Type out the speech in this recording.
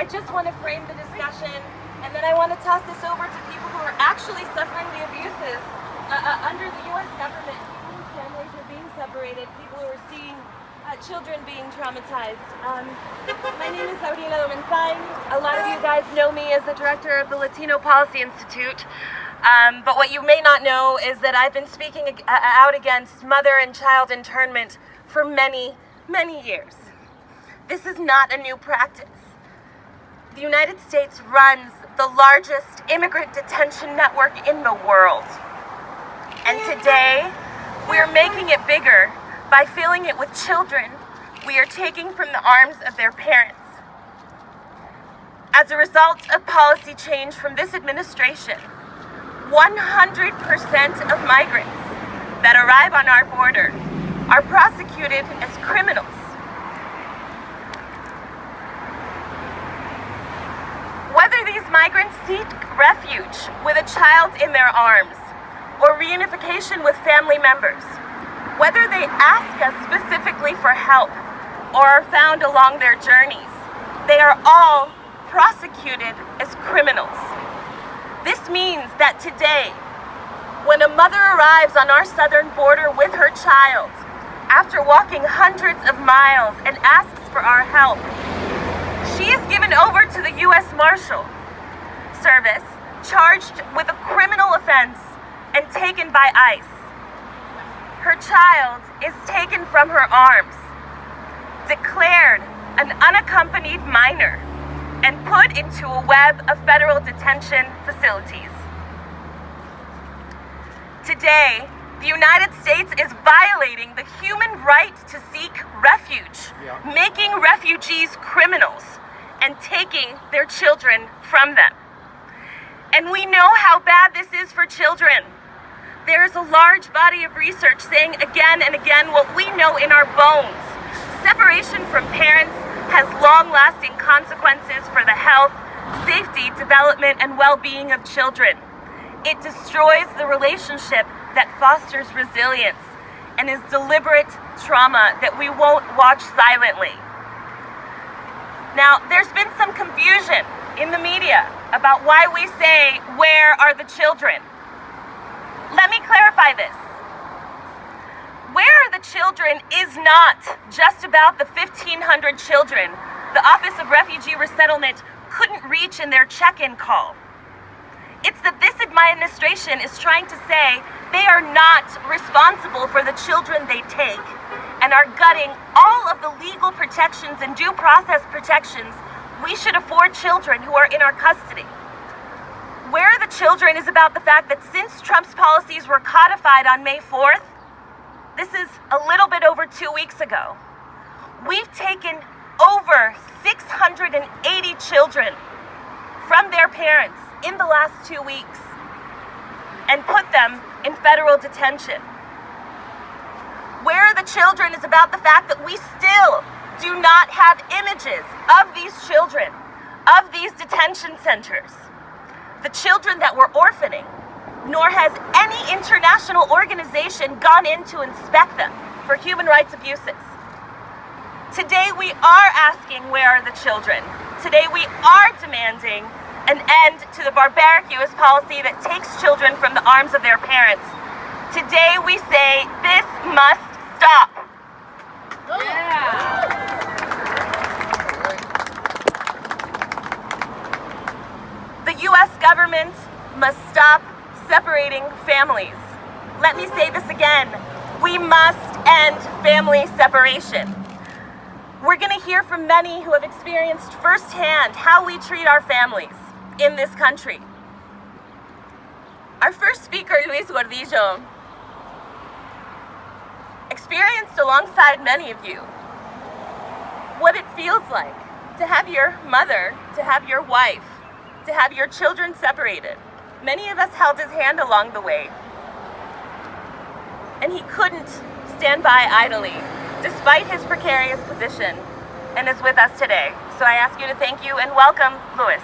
I just want to frame the discussion, and then I want to toss this over to people who are actually suffering the abuses under the U.S. government. People whose families are being separated, people who are seeing children being traumatized. My name is Laurina Domenzai. A lot of you guys know me as the director of the Latino Policy Institute. But what you may not know is that I've been speaking out against mother and child internment for many, many years. This is not a new practice. The United States runs the largest immigrant detention network in the world. And today, we're making it bigger by filling it with children we are taking from the arms of their parents. As a result of policy change from this administration, 100% of migrants that arrive on our border are prosecuted as criminals. Whether these migrants seek refuge with a child in their arms or reunification with family members, whether they ask us specifically for help or are found along their journeys, they are all prosecuted as criminals. This means that today, when a mother arrives on our southern border with her child, after walking hundreds of miles and asks for our help, she is given over to the U.S. Marshal Service, charged with a criminal offense and taken by ICE. Her child is taken from her arms, declared an unaccompanied minor, and put into a web of federal detention facilities. Today, the United States is violating the human right to seek refuge, making refugees criminals, and taking their children from them. And we know how bad this is for children. There is a large body of research saying again and again what we know in our bones. Separation from parents has long-lasting consequences for the health, safety, development, and well-being of children. It destroys the relationship that fosters resilience and is deliberate trauma that we won't watch silently. Now, there's been some confusion in the media about why we say, "Where are the children?" Let me clarify this. Where are the children is not just about the 1,500 children the Office of Refugee Resettlement couldn't reach in their check-in call. It's that this administration is trying to say they are not responsible for the children they take and are gutting all of the legal protections and due process protections we should afford children who are in our custody. Where are the children is about the fact that since Trump's policies were codified on May 4th, this is a little bit over 2 weeks ago, we've taken over 680 children from their parents in the last 2 weeks and put them in federal detention. Where are the children is about the fact that we still do not have images of these children, of these detention centers, the children that we're orphaning, nor has any international organization gone in to inspect them for human rights abuses. Today we are asking, where are the children? Today we are demanding an end to the barbaric U.S. policy that takes children from the arms of their parents. Today we say, this must stop. Yeah. The U.S. government must stop separating families. Let me say this again. We must end family separation. We're going to hear from many who have experienced firsthand how we treat our families in this country. Our first speaker, Luis Gordillo, experienced alongside many of you what it feels like to have your mother, to have your wife, to have your children separated. Many of us held his hand along the way, and he couldn't stand by idly, despite his precarious position, and is with us today. So I ask you to thank you and welcome Luis.